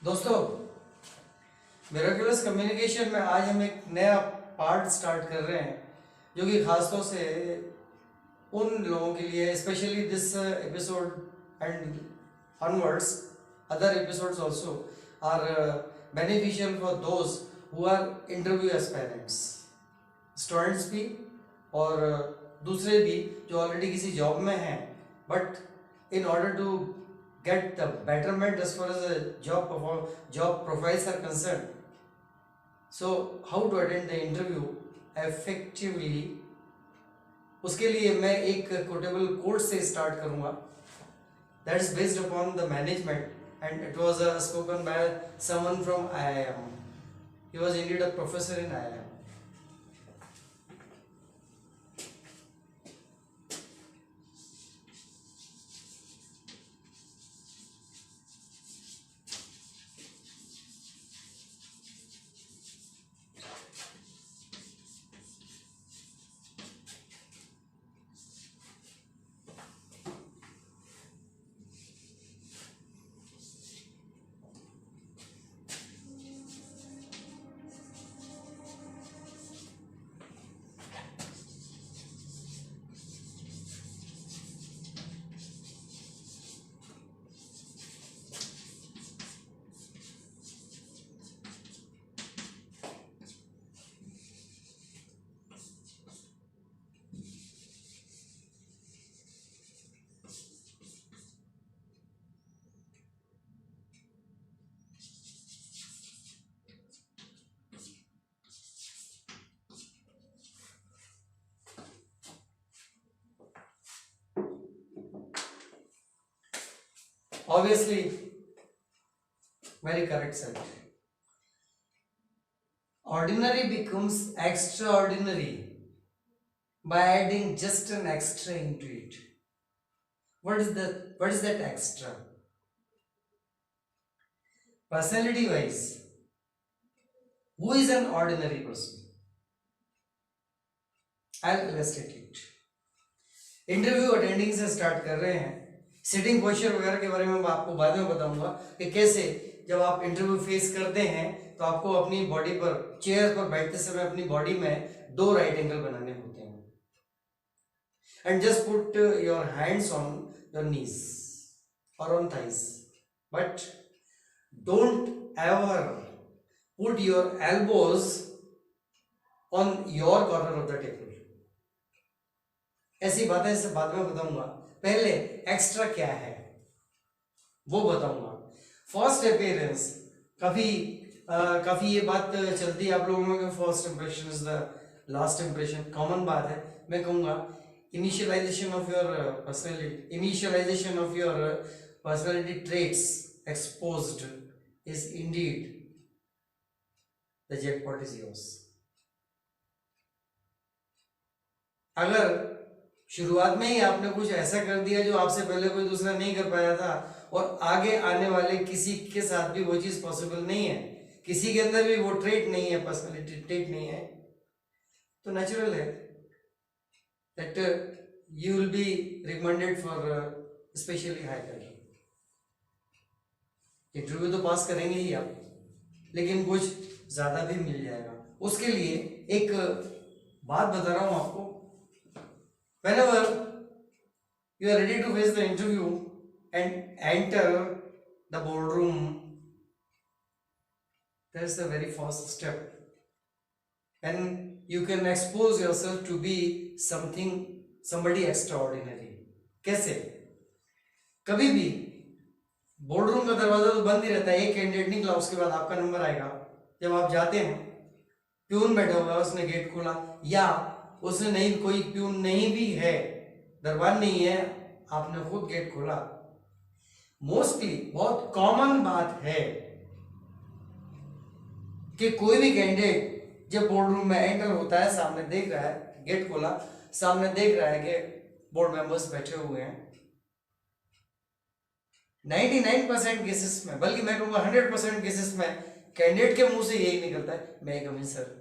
दोस्तों, miraculous communication में आज हम एक नया पार्ट स्टार्ट कर रहे हैं जो कि खासतौर से उन लोगों के लिए, specially this episode and onwards other episodes also are beneficial for those who are interview aspirants, students भी और दूसरे भी जो ऑलरेडी किसी जॉब में हैं, but in order to get the betterment as far as the job profiles are concerned. So how to attend the interview effectively, उसके लिए मैं एक quotable quote से स्टार्ट करूँगा. That is based upon the management and it was spoken by someone from IIM. He was indeed a professor in IIM. Obviously, very correct, sir. Ordinary becomes extraordinary by adding just an extra into it. What is that extra? Personality wise, who is an ordinary person? I'll illustrate it. Interview attending से start कर रहे हैं. Sitting posture वगैरह के बारे में मैं आपको बाद में बताऊंगा कि कैसे जब आप इंटरव्यू फेस करते हैं तो आपको अपनी बॉडी पर, चेयर पर बैठते समय अपनी बॉडी में 2 राइट एंगल बनाने होते हैं. And just put your hands on your knees और on thighs, but don't ever put your elbows on your corner of the table. ऐसी बातें इसे बाद में बताऊंगा. पहले एक्स्ट्रा क्या है वो बताऊंगा. फर्स्ट अपीयरेंस, काफी ये बात चलती है आप लोगों में कि first impression is the last impression. Common बात है. मैं कहूंगा initialisation of your personality traits exposed is indeed the jackpot is yours. अगर शुरुआत में ही आपने कुछ ऐसा कर दिया जो आपसे पहले कोई दूसरा नहीं कर पाया था और आगे आने वाले किसी के साथ भी वो चीज पॉसिबल नहीं है, किसी के अंदर भी वो ट्रेट नहीं है, पर्सनालिटी ट्रेट नहीं है, तो नेचुरल है that you will be recommended for specially hire. Interview तो पास करेंगे ही आप, लेकिन कुछ ज्यादा भी मिल जाएगा. उसके लिए एक बात बता रहा हूं आपको. Whenever you are ready to face the interview and enter the boardroom, that's the very first step, and you can expose yourself to be somebody extraordinary. कैसे? कभी भी बोर्डरूम का दरवाजा तो बंद ही रहता है, एक कैंडिडेट निकला उसके बाद आपका नंबर आएगा. जब आप जाते हैं, प्यून बैठा हुआ है, उसने गेट खोला, या उसने नहीं, कोई प्यून नहीं भी है, दरबार नहीं है, आपने खुद गेट खोला. मोस्टली बहुत कॉमन बात है कि कोई भी कैंडिडेट जब बोर्ड रूम में एंटर होता है, सामने देख रहा है, गेट खोला, सामने देख रहा है कि बोर्ड मेंबर्स बैठे हुए हैं. 99% केसेस में, बल्कि मैं कहूंगा 100% केसेस में कैंडिडेट के मुंह से यही निकलता है, मैं कम इन सर.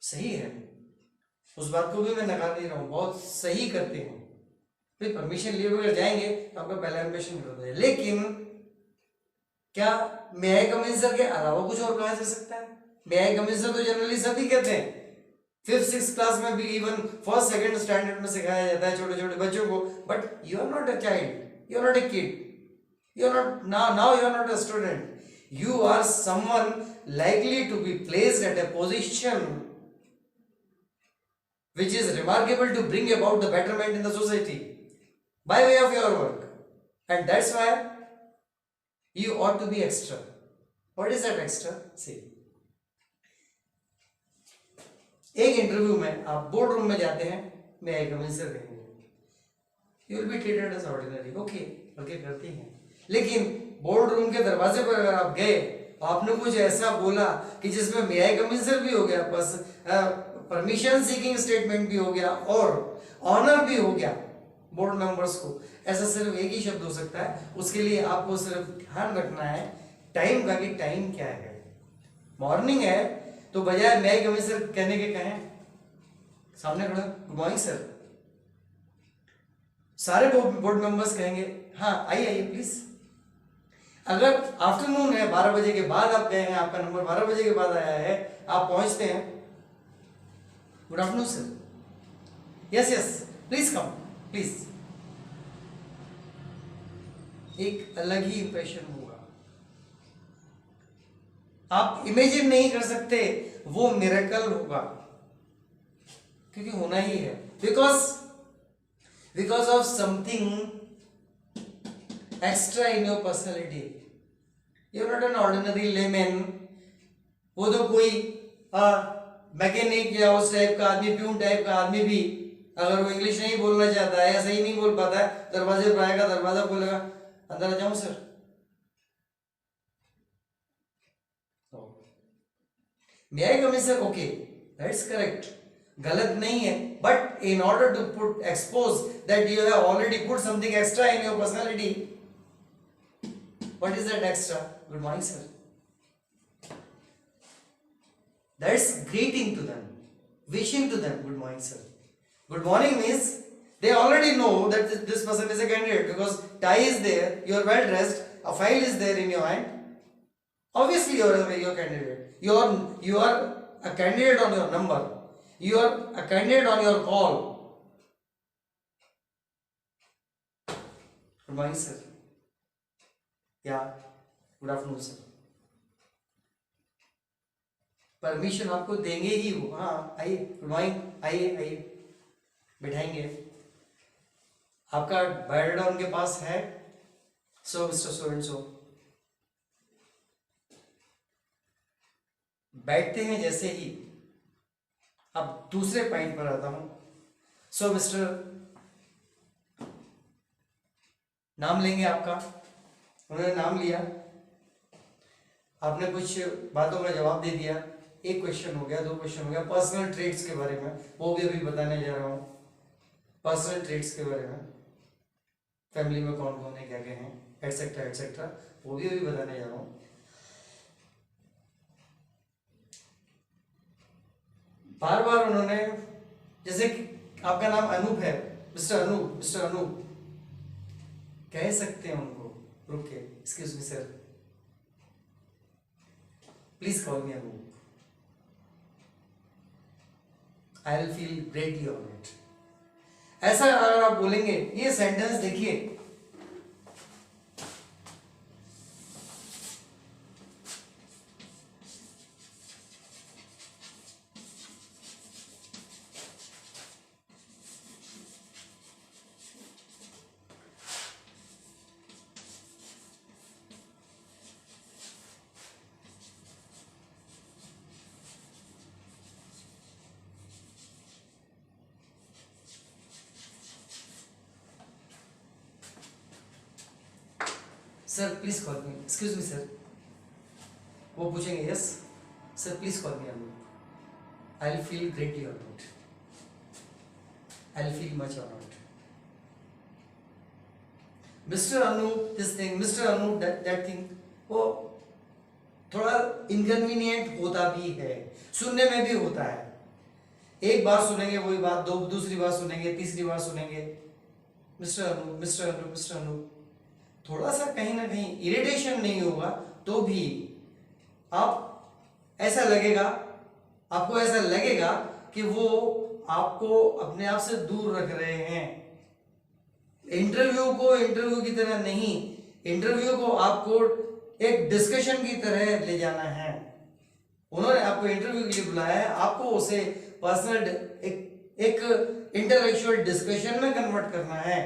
सही है, उस बात को भी मैं नकार नहीं रहा हूं, बहुत सही करते हैं. फिर परमिशन लिए बगैर जाएंगे तो आपका पहला इंप्रेशन गलत है. लेकिन क्या मे आई कम इन सर के अलावा कुछ और कहा जा सकता है? मे आई कम इन सर तो जनरली सभी कहते हैं, 5th 6th क्लास में भी, इवन 1st 2nd स्टैंडर्ड में सिखाया जाता है छोटे छोटे बच्चों को. But you are not a child, you are not a kid, you are not now you are not a student, you are someone likely to be placed at a position which is remarkable to bring about the betterment in the society by way of your work, and that's why you ought to be extra. What is that extra? See, एक interview में आप board room में जाते हैं, मैं I come in sir कहेंगे, you will be treated as ordinary, okay okay करती हैं. लेकिन बोर्ड रूम के दरवाजे पर अगर आप गए, आपने कुछ ऐसा बोला कि जिसमें मे आई कम इन सर भी हो गया, बस परमिशन सीकिंग स्टेटमेंट भी हो गया और ऑनर भी हो गया बोर्ड मेंबर्स को, ऐसा सिर्फ एक ही शब्द हो सकता है. उसके लिए आपको सिर्फ ध्यान रखना है टाइम का, कि टाइम क्या है. मॉर्निंग है तो बजाय मे आई कम इन सर कहने के कहें सामने खड़ा गुड मॉर्निंग सर. सारे बोर्ड मेंबर्स कहेंगे हाँ आइए आइए प्लीज. अगर आफ्टरनून है, 12 बजे के बाद आप गए हैं, आपका नंबर 12 बजे के बाद आया है, आप पहुंचते हैं, good afternoon sir, yes yes please come please. एक अलग ही इंप्रेशन होगा. आप इमेजिन नहीं कर सकते, वो मिरेकल होगा, क्योंकि होना ही है. Because of something extra in your personality. You are not an ordinary layman. वो तो कोई मैकेनिक या उस टाइप का आदमी, प्यून टाइप का आदमी भी अगर वो इंग्लिश नहीं बोलना चाहता है या सही नहीं बोल पाता है, दरवाजे पर आएगा, दरवाजा खोलेगा, अंदर आ जाऊं सर. May I come in sir, okay that's correct, गलत नहीं है. But in order to put expose that you have already put something extra in your personality. What is that extra? Good morning, sir. That's greeting to them, wishing to them. Good morning, sir. Good morning means they already know that this person is a candidate, because tie is there, you are well dressed, a file is there in your hand. Obviously, you are your candidate. You are a candidate on your number. You are a candidate on your call. Good morning, sir. या good afternoon sir. Permission आपको देंगे ही वो, हाँ आइए, good morning, आइए आइए, बिठाएंगे. आपका biodata उनके पास है, सो मिस्टर सो एंड सो. बैठते हैं जैसे ही. अब दूसरे पॉइंट पर आता हूं. सो मिस्टर, नाम लेंगे आपका. उन्होंने नाम लिया, आपने कुछ बातों का जवाब दे दिया. एक क्वेश्चन हो गया, 2 क्वेश्चन हो गया. पर्सनल ट्रेट्स के बारे में वो भी अभी बताने जा रहा हूँ. पर्सनल ट्रेट्स के बारे में, फैमिली में कौन कौन है, क्या क्या है, एटसेट्रा एटसेट्रा, वो भी अभी बताने जा रहा हूँ. बार बार उन्होंने, जैसे कि आपका नाम अनूप है, मिस्टर अनूप, मिस्टर अनूप कह सकते हैं उनको. रुक के, excuse me sir, please call me Anoop, I will feel greatly honoured. ऐसा अगर आप बोलेंगे, ये सेंटेंस देखिए, sir please call me, excuse me sir. वो पूछेंगे yes sir please call me Anoop, I will feel greatly honoured, I will feel much honoured. Mister Anoop this thing, mister Anoop that thing, वो थोड़ा इनकन्वीनियंट होता भी है, सुनने में भी होता है. एक बार सुनेंगे वही बात, दूसरी बार सुनेंगे, तीसरी बार सुनेंगे, mister Anoop, mister Anoop, mister Anoop. थोड़ा सा कहीं ना कहीं इरिटेशन नहीं होगा तो भी आप ऐसा लगेगा, आपको ऐसा लगेगा कि वो आपको अपने आप से दूर रख रहे हैं। इंटरव्यू को इंटरव्यू की तरह नहीं, इंटरव्यू को आपको एक डिस्कशन की तरह ले जाना है। उन्होंने आपको इंटरव्यू के लिए बुलाया है, आपको उसे पर्सनल एक इंटेलेक्चुअल डिस्कशन में कन्वर्ट करना है,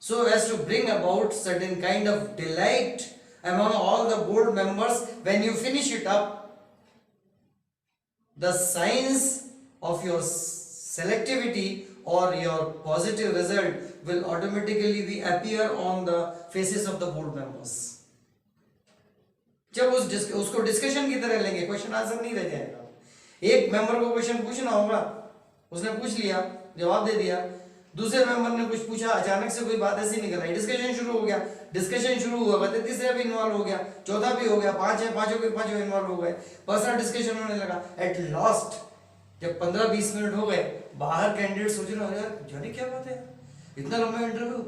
so as to bring about certain kind of delight among all the board members when you finish it up. The signs of your selectivity or your positive result will automatically be appear on the faces of the board members. जब उसको discussion की तरह लेंगे, question answer नहीं रह जाएगा। एक member को क्वेश्चन पूछना होगा, उसने पूछ लिया, जवाब दे दिया, दूसरे मेंबर ने कुछ पूछा, अचानक से कोई बात ऐसी निकल आई, डिस्कशन शुरू हो गया, डिस्कशन शुरू हुआ, कहते तीसरा भी इन्वॉल्व हो गया, चौथा भी हो गया, पांच है, पांचों के पांचों इन्वॉल्व हो गए, पर्सनल डिस्कशन होने लगा। एट लास्ट जब 15-20 मिनट हो गए, बाहर कैंडिडेट सोच रहे यार जाने क्या बात है, इतना लंबा इंटरव्यू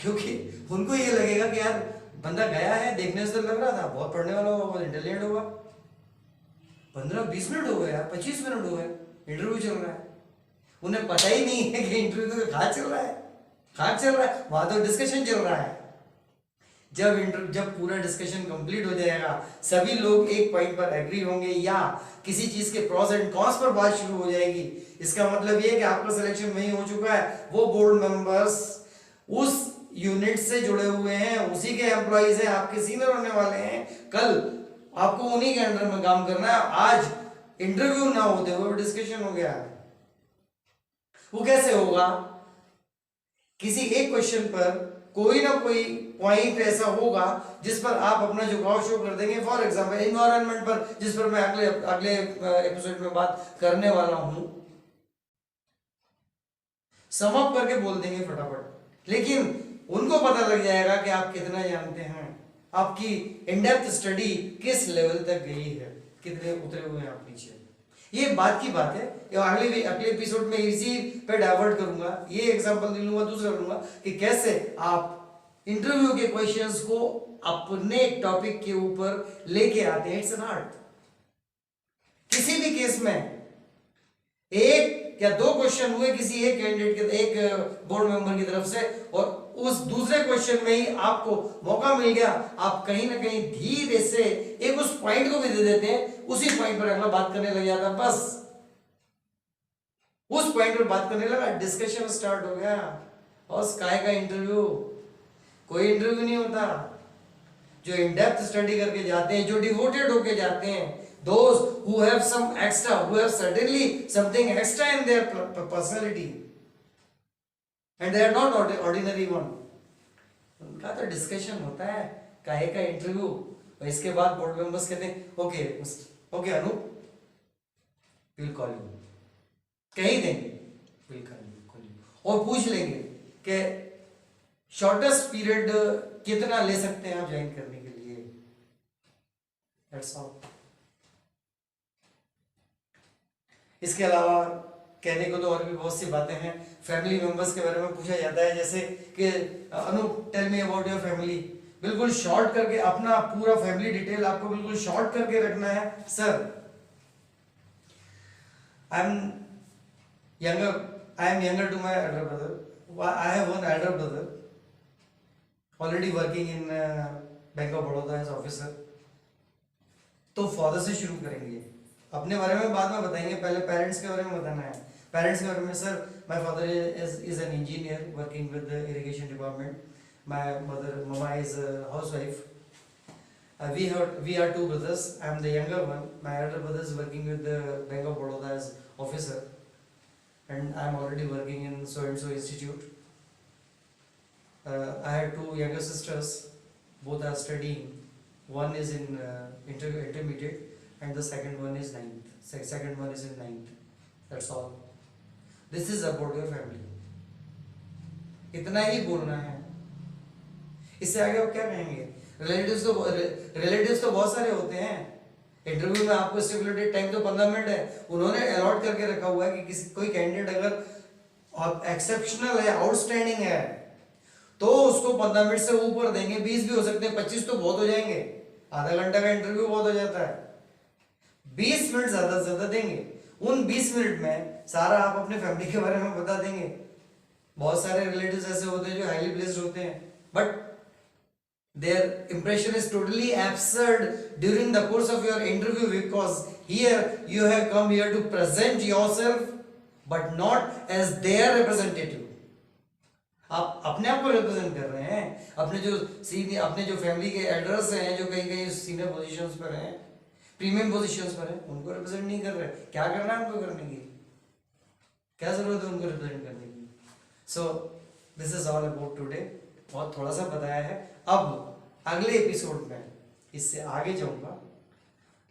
क्योंकि उनको ये लगेगा कि यार बंदा गया है, देखने से तो लग रहा था बहुत पढ़ने वाला होगा, बहुत इंटेलिजेंट होगा। 15-20 मिनट हो गए यार, 25 मिनट हो गए, इंटरव्यू चल रहा है, उन्हें पता ही नहीं है कि इंटरव्यू तो कहाँ चल रहा है, कहाँ चल रहा है, वहां तो डिस्कशन चल रहा है। जब पूरा डिस्कशन कंप्लीट हो जाएगा, सभी लोग एक पॉइंट पर एग्री होंगे या किसी चीज के प्रॉस एंड कॉन्स पर बात शुरू हो जाएगी, इसका मतलब ये कि आपका सिलेक्शन वही हो चुका है। वो बोर्ड मेंबर्स उस यूनिट से जुड़े हुए हैं, उसी के एम्प्लॉइज हैं, आपके सीनियर होने वाले हैं, कल आपको उन्हीं के अंडर में काम करना है। आज इंटरव्यू ना होते हुए डिस्कशन हो गया, वो कैसे होगा? किसी एक क्वेश्चन पर कोई ना कोई पॉइंट ऐसा होगा जिस पर आप अपना झुकाव शो कर देंगे। फॉर एग्जांपल एनवायरनमेंट पर, जिस पर मैं अगले एपिसोड में बात करने वाला हूं, सम अप करके बोल देंगे फटाफट, लेकिन उनको पता लग जाएगा कि आप कितना जानते हैं, आपकी इन डेप्थ स्टडी किस लेवल तक गई है, कितने उतरे हुए हैं आप नीचे। ये बात की बात है, अगले एपिसोड में इसी पे डाइवर्ट करूंगा, ये एग्जांपल दे लूंगा, दूसरा लूंगा कि कैसे आप इंटरव्यू के क्वेश्चंस को अपने टॉपिक के ऊपर लेके आते हैं। It's an art. किसी भी केस में एक या दो क्वेश्चन हुए किसी एक कैंडिडेट के, एक बोर्ड मेंबर की तरफ से, और उस दूसरे क्वेश्चन में ही आपको मौका मिल गया, आप कहीं ना कहीं धीरे से एक उस पॉइंट को भी दे देते हैं, उसी पॉइंट पर अगला बात करने लग जाता, बस उस पॉइंट पर बात करने लगा, डिस्कशन स्टार्ट हो गया। और काय का इंटरव्यू, कोई इंटरव्यू नहीं होता। जो इन डेप्थ स्टडी करके जाते हैं, जो डिवोटेड होके जाते हैं, those who have some extra, who have certainly something extra in their personality and they are not ordinary one, उनका तो डिस्कशन होता है, काहे का इंटरव्यू। और इसके बाद बोर्ड मेंबर्स कहते हैं okay Anoop, will call you, कहीं देंगे विल कॉल यू, और पूछ लेंगे कि शॉर्टेस्ट पीरियड कितना ले सकते हैं आप ज्वाइन करने के लिए। That's all. इसके अलावा कहने को तो और भी बहुत सी बातें हैं। फैमिली मेंबर्स के बारे में पूछा जाता है, जैसे कि Anoop tell me about your family, बिल्कुल शॉर्ट करके अपना पूरा फैमिली डिटेल आपको बिल्कुल शॉर्ट करके रखना है। Sir I am younger to my elder brother, I have one elder brother already working in bank of Baroda as officer. तो फादर से शुरू करेंगे, अपने बारे में बाद में बताएंगे, पहले पेरेंट्स के बारे में बताना है। पेरेंट्स के बारे में, sir my father is an engineer working with the irrigation department, my mother mama is housewife, we are two brothers, I am the younger one, my elder brother is working with the Bank of Baroda as officer and I am already working in so and so institute. I have two younger sisters, both are studying, one is in intermediate and the second one is in ninth. That's all. This is about your family. इतना ही बोलना है, इससे आगे आप क्या कहेंगे? Relatives तो बहुत सारे होते हैं। इंटरव्यू में आपको स्टिपुलेटेड टाइम तो 15 मिनट है, उन्होंने अलॉट करके रखा हुआ है कि किसी कोई कैंडिडेट अगर अब एक्सेप्शनल है, आउटस्टैंडिंग है, तो उसको 15 मिनट से ऊपर देंगे, 20 भी हो सकते हैं, 25 तो बहुत हो जाएंगे, आधा घंटा का इंटरव्यू बहुत हो जाता है, 20 मिनट ज्यादा से ज्यादा देंगे। उन 20 मिनट में सारा आप अपने फैमिली के बारे में बता देंगे। बहुत सारे रिलेटिव्स ऐसे होते हैं जो हाईली प्लेस्ड होते हैं, but their impression is totally absurd during the course of your interview, because here you have come here to present yourself but not as their representative. आप अपने आप को रिप्रेजेंट कर रहे हैं, अपने जो सीनियर, अपने जो फैमिली के एल्डर्स हैं, जो कहीं कहीं सीनियर पोजीशंस पर हैं, प्रीमियम पोजीशंस पर हैं, उनको रिप्रेजेंट नहीं कर रहे। क्या करना है उनको करने की, क्या जरूरत है उनको रिप्रेजेंट करने की? So this is all about today. बहुत थोड़ा सा बताया है, अब अगले एपिसोड में इससे आगे जाऊंगा,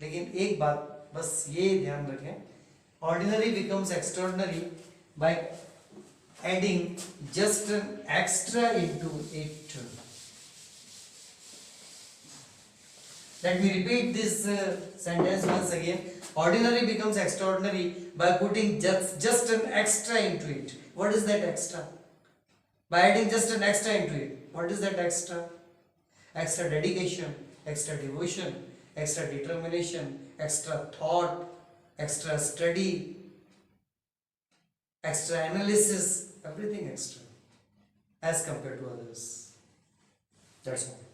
लेकिन एक बात बस ये ध्यान रखें, ordinary becomes extraordinary by adding just an extra into it. Let me repeat this sentence once again. Ordinary becomes extraordinary by putting just an extra into it. What is that extra? By adding just an extra into it. What is that extra? Extra dedication, extra devotion, extra determination, extra thought, extra study, extra analysis, everything extra as compared to others. That's all.